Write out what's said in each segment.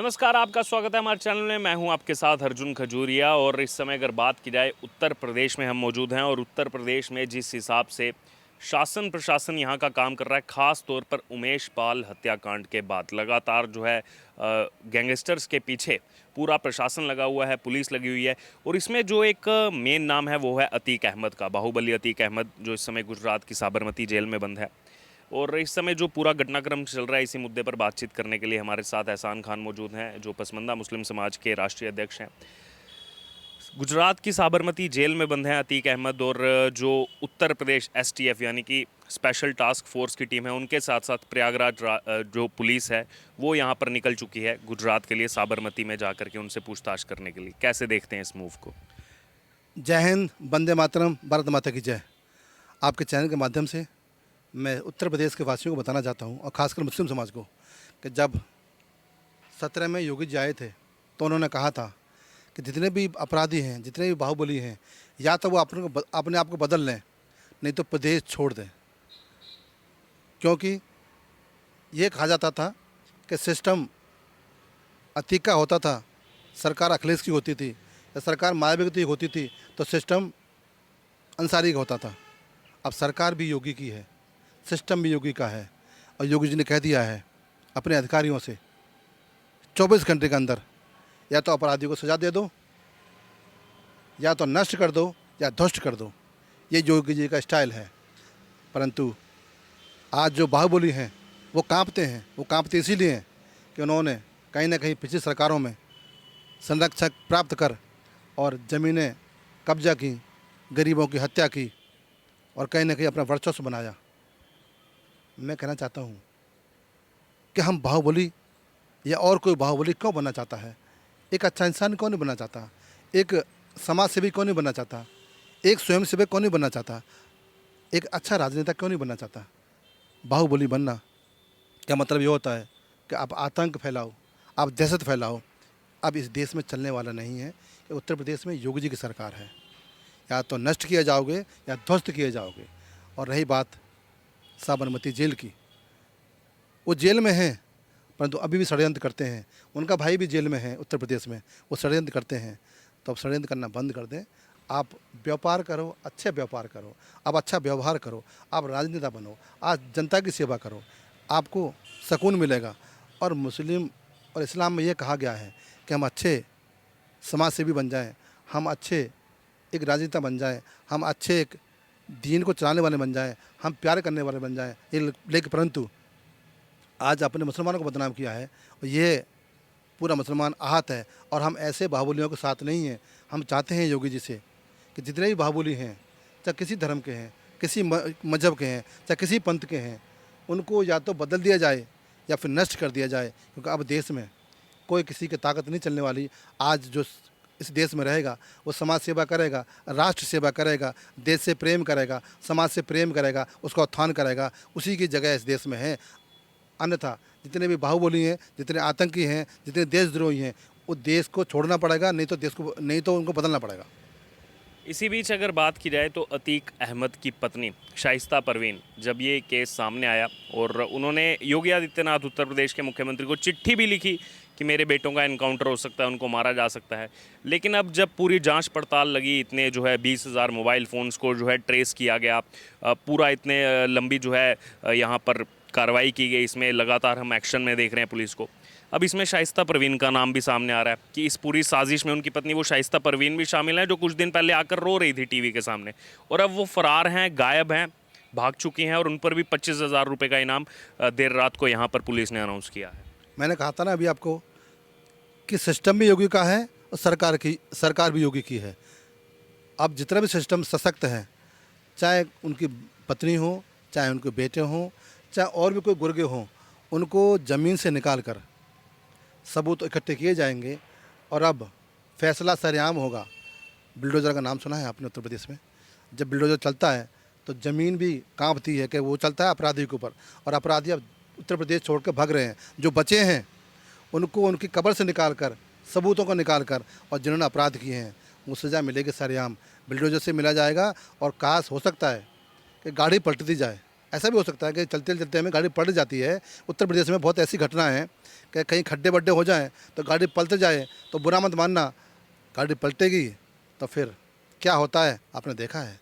नमस्कार, आपका स्वागत है हमारे चैनल में। मैं हूं आपके साथ अर्जुन खजूरिया और इस समय अगर बात की जाए उत्तर प्रदेश में हम मौजूद हैं और उत्तर प्रदेश में जिस हिसाब से शासन प्रशासन यहां का काम कर रहा है, ख़ास तौर पर उमेश पाल हत्याकांड के बाद लगातार जो है गैंगस्टर्स के पीछे पूरा प्रशासन लगा हुआ है, पुलिस लगी हुई है। और इसमें जो एक मेन नाम है वो है अतीक अहमद का, बाहुबली अतीक अहमद, जो इस समय गुजरात की साबरमती जेल में बंद है। और इस समय जो पूरा घटनाक्रम चल रहा है, इसी मुद्दे पर बातचीत करने के लिए हमारे साथ एहसान खान मौजूद हैं, जो पसमंदा मुस्लिम समाज के राष्ट्रीय अध्यक्ष हैं। गुजरात की साबरमती जेल में बंद हैं अतीक अहमद, और जो उत्तर प्रदेश एसटीएफ यानी कि स्पेशल टास्क फोर्स की टीम है, उनके साथ साथ प्रयागराज जो पुलिस है वो यहाँ पर निकल चुकी है गुजरात के लिए, साबरमती में जा के उनसे पूछताछ करने के लिए। कैसे देखते हैं इस मूव को? जय हिंद, वंदे मातरम, भारत माता की जय। आपके चैनल के माध्यम से मैं उत्तर प्रदेश के वासियों को बताना चाहता हूं, और ख़ासकर मुस्लिम समाज को, कि जब 17 में योगी जी आए थे तो उन्होंने कहा था कि जितने भी अपराधी हैं, जितने भी बाहुबली हैं, या तो वो अपने आप को बदल लें, नहीं तो प्रदेश छोड़ दें। क्योंकि ये कहा जाता था कि सिस्टम अतीक का होता था, सरकार अखिलेश की होती थी, या सरकार मायावती की होती थी, तो सिस्टम अंसारी का होता था। अब सरकार भी योगी की है, सिस्टम भी योगी का है, और योगी जी ने कह दिया है अपने अधिकारियों से 24 घंटे के अंदर या तो अपराधियों को सज़ा दे दो, या तो नष्ट कर दो, या ध्वस्त कर दो। ये योगी जी का स्टाइल है। परंतु आज जो बाहुबली हैं वो कांपते हैं। वो कांपते इसीलिए हैं कि उन्होंने कहीं ना कहीं पिछली सरकारों में संरक्षक प्राप्त कर और ज़मीनें कब्जा की, गरीबों की हत्या की, और कहीं ना कहीं अपना वर्चस्व बनाया। मैं कहना चाहता हूँ कि हम बाहुबली या और कोई बाहुबली क्यों बनना चाहता है? एक अच्छा इंसान क्यों नहीं बनना चाहता? एक समाज सेवी क्यों नहीं बनना चाहता? एक स्वयं सेवक क्यों नहीं बनना चाहता? एक अच्छा राजनेता क्यों नहीं बनना चाहता? बाहुबली बनना क्या मतलब ये होता है कि आप आतंक फैलाओ, आप दहशत फैलाओ। अब इस देश में चलने वाला नहीं है कि उत्तर प्रदेश में योगी जी की सरकार है। या तो नष्ट किए जाओगे या ध्वस्त किए जाओगे। और रही बात साबरमती जेल की, वो जेल में हैं परंतु अभी भी षड्यंत्र करते हैं। उनका भाई भी जेल में है उत्तर प्रदेश में, वो षड्यंत्र करते हैं। तो अब षड्यंत्र करना बंद कर दें। आप व्यापार करो, अच्छे व्यापार करो, आप अच्छा व्यवहार करो, आप राजनेता बनो, आज जनता की सेवा करो, आपको सुकून मिलेगा। और मुस्लिम और इस्लाम में ये कहा गया है कि हम अच्छे समाज सेवी बन जाएं, हम अच्छे एक राजनेता बन जाएं, हम अच्छे एक दीन को चलाने वाले बन जाएं, हम प्यार करने वाले बन जाएं। लेकिन परंतु आज अपने मुसलमानों को बदनाम किया है, और ये पूरा मुसलमान आहत है। और हम ऐसे बाहुबलियों के साथ नहीं हैं। हम चाहते हैं योगी जी से कि जितने भी बाहुबली हैं, चाहे किसी धर्म के हैं, किसी मजहब के हैं, चाहे किसी पंथ के हैं, उनको या तो बदल दिया जाए या फिर नष्ट कर दिया जाए। क्योंकि अब देश में कोई किसी की ताकत नहीं चलने वाली। आज जो इस देश में रहेगा वो समाज सेवा करेगा, राष्ट्र सेवा करेगा, देश से प्रेम करेगा, समाज से प्रेम करेगा, उसका उत्थान करेगा। उसी की जगह इस देश में है। अन्यथा जितने भी बाहुबली हैं, जितने आतंकी हैं, जितने देशद्रोही हैं, वो देश को छोड़ना पड़ेगा, नहीं तो उनको बदलना पड़ेगा। इसी बीच अगर बात की जाए तो अतीक अहमद की पत्नी शाइस्ता परवीन, जब ये केस सामने आया और उन्होंने योगी आदित्यनाथ उत्तर प्रदेश के मुख्यमंत्री को चिट्ठी भी लिखी कि मेरे बेटों का एनकाउंटर हो सकता है, उनको मारा जा सकता है। लेकिन अब जब पूरी जांच पड़ताल लगी, इतने जो है 20,000 मोबाइल फ़ोन्स को जो है ट्रेस किया गया, पूरा इतने लंबी जो है यहाँ पर कार्रवाई की गई, इसमें लगातार हम एक्शन में देख रहे हैं पुलिस को। अब इसमें शाइस्ता परवीन का नाम भी सामने आ रहा है कि इस पूरी साजिश में उनकी पत्नी वो शाइस्ता परवीन भी शामिल है, जो कुछ दिन पहले आकर रो रही थी टीवी के सामने। और अब वो फरार हैं, गायब हैं, भाग चुकी हैं, और उन पर भी 25,000 रुपये का इनाम देर रात को यहाँ पर पुलिस ने अनाउंस किया है। मैंने कहा था ना अभी आपको कि सिस्टम भी योगी का है और सरकार भी योगी की है। अब जितना भी सिस्टम सशक्त है, चाहे उनकी पत्नी हो, चाहे उनके बेटे हों, चाहे और भी कोई गुर्गे हों, उनको ज़मीन से निकाल कर सबूत इकट्ठे किए जाएंगे। और अब फैसला सरेआम होगा। बिल्डोज़र का नाम सुना है आपने उत्तर प्रदेश में? जब बिल्डोज़र चलता है तो ज़मीन भी कांपती है कि वो चलता है अपराधी के ऊपर। और अपराधी अब उत्तर प्रदेश छोड़ कर भाग रहे हैं। जो बचे हैं उनको उनकी कब्र से निकाल कर, सबूतों को निकाल कर, और जिन्होंने अपराध किए हैं वो सज़ा मिलेगी सरेआम। बिल्डोज़र से मिला जाएगा। और काश हो सकता है कि गाड़ी पलट दी जाए, ऐसा भी हो सकता है कि चलते चलते हमें गाड़ी पलट जाती है। उत्तर प्रदेश में बहुत ऐसी घटना है कि कहीं खड्डे वड्डे हो जाएं तो गाड़ी पलट जाए, तो बुरा मत मानना, गाड़ी पलटेगी तो फिर क्या होता है आपने देखा है,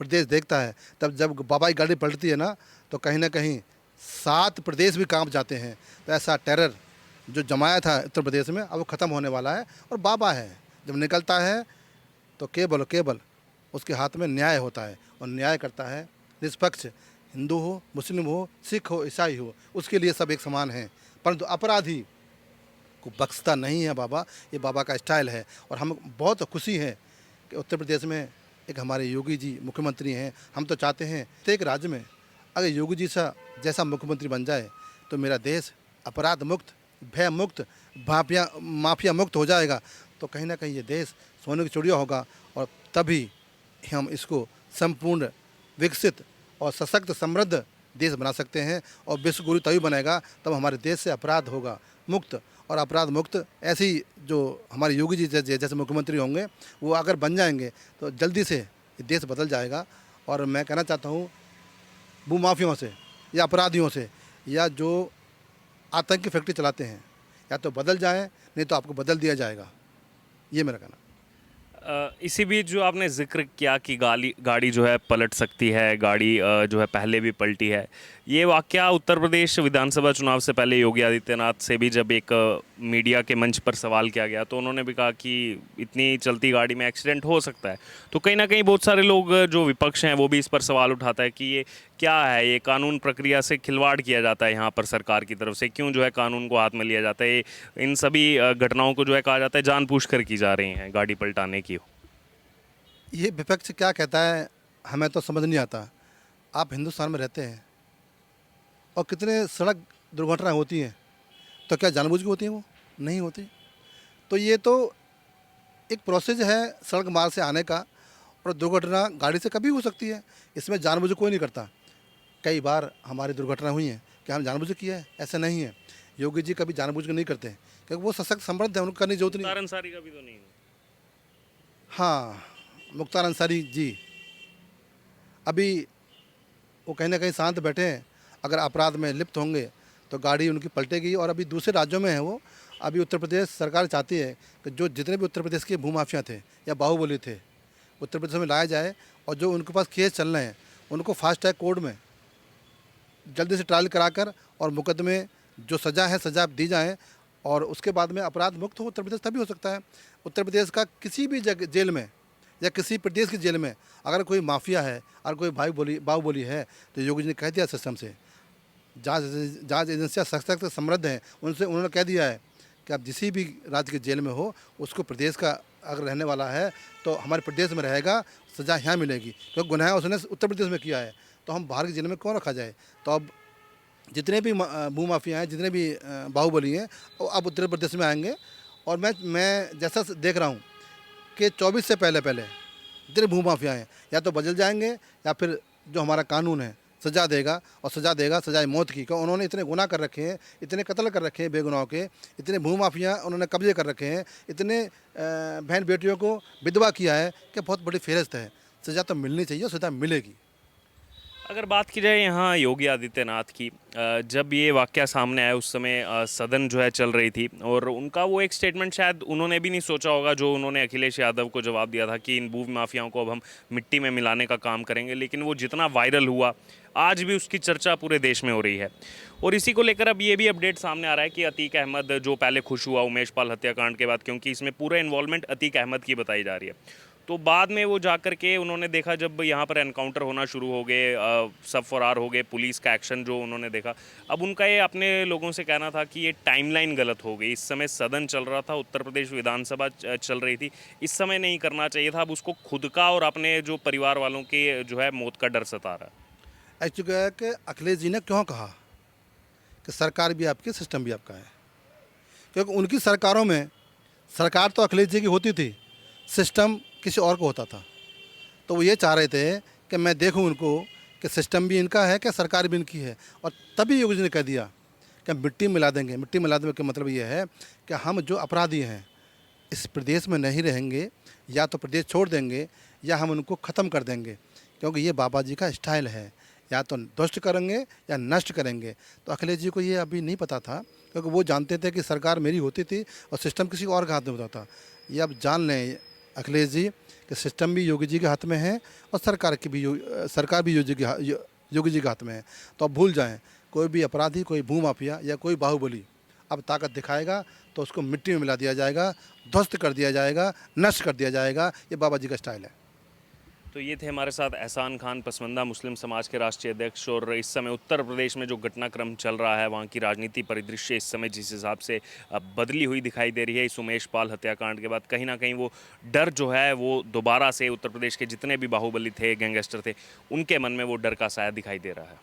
प्रदेश देखता है। तब जब बाबा की गाड़ी पलटती है ना, तो कहीं ना कहीं 7 प्रदेश भी कांप जाते हैं। तो ऐसा टेरर जो जमाया था उत्तर प्रदेश में, अब वो ख़त्म होने वाला है। और बाबा है, जब निकलता है तो केवल केवल उसके हाथ में न्याय होता है, और न्याय करता है निष्पक्ष। हिंदू हो, मुस्लिम हो, सिख हो, ईसाई हो, उसके लिए सब एक समान हैं। परंतु अपराधी को बख्शता नहीं है बाबा, ये बाबा का स्टाइल है। और हम बहुत खुशी है कि उत्तर प्रदेश में एक हमारे योगी जी मुख्यमंत्री हैं। हम तो चाहते हैं प्रत्येक राज्य में अगर योगी जी सा जैसा मुख्यमंत्री बन जाए तो मेरा देश अपराध मुक्त, भय मुक्त, माफिया मुक्त हो जाएगा। तो कहीं ना कहीं ये देश सोने की चिड़िया होगा, और तभी हम इसको संपूर्ण विकसित और सशक्त समृद्ध देश बना सकते हैं। और विश्व गुरु तभी बनेगा तब हमारे देश से अपराध होगा मुक्त। और अपराध मुक्त ऐसी जो हमारे योगी जी जैसे मुख्यमंत्री होंगे, वो अगर बन जाएंगे तो जल्दी से ये देश बदल जाएगा। और मैं कहना चाहता हूँ भूमाफियों से या अपराधियों से, या जो आतंकी फैक्ट्री चलाते हैं, या तो बदल जाएं, नहीं तो आपको बदल दिया जाएगा। ये मेरा कहना। इसी बीच जो आपने जिक्र किया कि गाड़ी जो है पलट सकती है, गाड़ी जो है पहले भी पलटी है, ये वाकया उत्तर प्रदेश विधानसभा चुनाव से पहले योगी आदित्यनाथ से भी जब एक मीडिया के मंच पर सवाल किया गया तो उन्होंने भी कहा कि इतनी चलती गाड़ी में एक्सीडेंट हो सकता है। तो कहीं ना कहीं बहुत सारे लोग जो विपक्ष हैं वो भी इस पर सवाल उठाता है कि ये क्या है, ये कानून प्रक्रिया से खिलवाड़ किया जाता है यहाँ पर सरकार की तरफ से, क्यों जो है कानून को हाथ में लिया जाता है। इन सभी घटनाओं को जो है कहा जाता है जानबूझकर की जा रही हैं गाड़ी पलटाने की। ये विपक्ष क्या कहता है हमें तो समझ नहीं आता। आप हिंदुस्तान में रहते हैं और कितने सड़क दुर्घटनाएं होती हैं, तो क्या जानबूझ के होती हैं? वो नहीं होती। तो ये तो एक प्रोसेस है सड़क मार्ग से आने का, और दुर्घटना गाड़ी से कभी हो सकती है, इसमें जानबूझ कोई नहीं करता। कई बार हमारी दुर्घटना हुई है कि हम जानबूझ किया है, ऐसा नहीं है। योगी जी कभी जानबूझ के नहीं करते, क्योंकि वो सशक्त समृद्ध है, उनको करने की जरूरत नहीं। मुख्तार अंसारी का भी तो नहीं। हाँ, मुख्तार अंसारी जी अभी वो कहीं ना कहीं शांत बैठे हैं। अगर अपराध में लिप्त होंगे तो गाड़ी उनकी पलटेगी। और अभी दूसरे राज्यों में है वो। अभी उत्तर प्रदेश सरकार चाहती है कि जो जितने भी उत्तर प्रदेश के भूमाफिया थे या बाहुबली थे, उत्तर प्रदेश में लाया जाए, और जो उनके पास केस चल रहे हैं उनको फास्ट ट्रैक कोर्ट में जल्दी से ट्रायल कराकर और मुकदमे जो सज़ा है सज़ा दी जाए, और उसके बाद में अपराध मुक्त हो उत्तर प्रदेश, तभी हो सकता है। उत्तर प्रदेश का किसी भी जगह जेल में या किसी प्रदेश की जेल में अगर कोई माफिया है और कोई बाहुबली है, तो योगी जी ने कह दिया सिस्टम से, जांच एजेंसियाँ सख्त समृद्ध हैं, उनसे उन्होंने कह दिया है कि आप जिस भी राज्य के जेल में हो, उसको प्रदेश का अगर रहने वाला है तो हमारे प्रदेश में रहेगा, सज़ा यहाँ मिलेगी। क्योंकि गुनाह उसने उत्तर प्रदेश में किया है, तो हम बाहर के जेल में क्यों रखा जाए। तो अब जितने भी भूमाफिया हैं, जितने भी बाहुबली हैं, वो अब उत्तर प्रदेश में आएंगे। और मैं जैसा देख रहा हूँ कि 24 से पहले जितने भूमाफिया हैं या तो बदल जाएंगे, या फिर जो हमारा कानून है सज़ा देगा, और सज़ा देगा सज़ाए मौत की। क्योंकि उन्होंने इतने गुनाह कर रखे हैं, इतने कत्ल कर रखे हैं बेगुनाहों के, इतने भूमाफिया उन्होंने कब्जे कर रखे हैं, इतने बहन बेटियों को विधवा किया है कि बहुत बड़ी फेहरिस्त है। सज़ा तो मिलनी चाहिए और सज़ा मिलेगी। अगर बात की जाए यहाँ योगी आदित्यनाथ की, जब ये वाकया सामने आया उस समय सदन जो है चल रही थी, और उनका वो एक स्टेटमेंट शायद उन्होंने भी नहीं सोचा होगा जो उन्होंने अखिलेश यादव को जवाब दिया था कि इन भू माफियाओं को अब हम मिट्टी में मिलाने का काम करेंगे। लेकिन वो जितना वायरल हुआ, आज भी उसकी चर्चा पूरे देश में हो रही है। और इसी को लेकर अब ये भी अपडेट सामने आ रहा है कि अतीक अहमद जो पहले खुश हुआ उमेश पाल हत्याकांड के बाद, क्योंकि इसमें पूरा इन्वॉल्वमेंट अतीक अहमद की बताई जा रही है, तो बाद में वो जा कर के उन्होंने देखा जब यहाँ पर एनकाउंटर होना शुरू हो गए, सब फरार हो गए, पुलिस का एक्शन जो उन्होंने देखा, अब उनका ये अपने लोगों से कहना था कि ये टाइमलाइन गलत हो गई। इस समय सदन चल रहा था, उत्तर प्रदेश विधानसभा चल रही थी, इस समय नहीं करना चाहिए था। अब उसको खुद का और अपने जो परिवार वालों के जो है मौत का डर सता रहा है। एक्चुअली है कि अखिलेश जी ने क्यों कहा कि सरकार भी आपकी, सिस्टम भी आपका है। क्योंकि उनकी सरकारों में सरकार तो अखिलेश जी की होती थी, सिस्टम किसी और को होता था। तो वो ये चाह रहे थे कि मैं देखूं उनको कि सिस्टम भी इनका है, कि सरकार भी इनकी है। और तभी योगी जी ने कह दिया कि मिट्टी मिला देंगे। मिट्टी मिला देने का मतलब ये है कि हम जो अपराधी हैं इस प्रदेश में नहीं रहेंगे, या तो प्रदेश छोड़ देंगे या हम उनको ख़त्म कर देंगे। क्योंकि ये बाबा जी का स्टाइल है, या तो ध्वस्त करेंगे या नष्ट करेंगे। तो अखिलेश जी को ये अभी नहीं पता था, क्योंकि वो जानते थे कि सरकार मेरी होती थी और सिस्टम किसी और के हाथ में होता था। ये अब जान लें अखिलेश जी कि सिस्टम भी योगी जी के हाथ में है और सरकार भी योगी जी के हाथ में है। तो अब भूल जाएं, कोई भी अपराधी, कोई भूमाफिया या कोई बाहुबली अब ताकत दिखाएगा तो उसको मिट्टी में मिला दिया जाएगा, ध्वस्त कर दिया जाएगा, नष्ट कर दिया जाएगा। ये बाबा जी का स्टाइल है। तो ये थे हमारे साथ एहसान खान, पसमानदा मुस्लिम समाज के राष्ट्रीय अध्यक्ष। और इस समय उत्तर प्रदेश में जो घटनाक्रम चल रहा है, वहाँ की राजनीति परिदृश्य इस समय जिस हिसाब से बदली हुई दिखाई दे रही है इस उमेश पाल हत्याकांड के बाद, कहीं ना कहीं वो डर जो है वो दोबारा से उत्तर प्रदेश के जितने भी बाहुबली थे, गैंगस्टर थे, उनके मन में वो डर का साया दिखाई दे रहा है।